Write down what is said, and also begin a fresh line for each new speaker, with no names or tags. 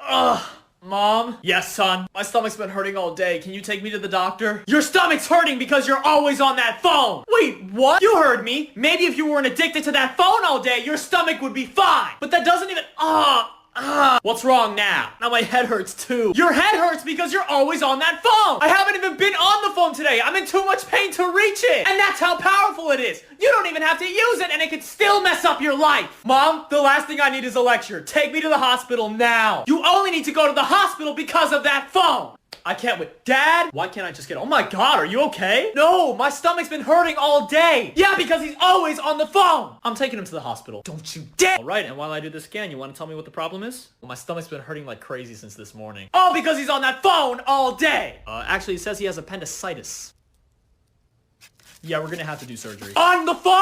Ugh. Mom? Yes, son. My stomach's been hurting all day. Can you take me to the doctor? Your stomach's hurting because you're always on that phone! Wait, what? You heard me. Maybe if you weren't addicted to that phone all day, your stomach would be fine. But that doesn't even... What's wrong now? Now my head hurts too. Your head hurts because you're always on that phone! I haven't even been on the phone today! I'm in too much pain to reach it! And that's how powerful it is! You don't even have to use it and it can still mess up your life! Mom, the last thing I need is a lecture. Take me to the hospital now! You only need to go to the hospital because of that phone! I can't wait. Dad? Why can't I just get... Oh my god, are you okay? No, my stomach's been hurting all day. Yeah, because he's always on the phone. I'm taking him to the hospital. Don't you dare. Alright, and while I do the scan, you want to tell me what the problem is? Well, my stomach's been hurting like crazy since this morning. All because he's on that phone all day. Actually, he says he has appendicitis. Yeah, we're gonna have to do surgery. On the phone?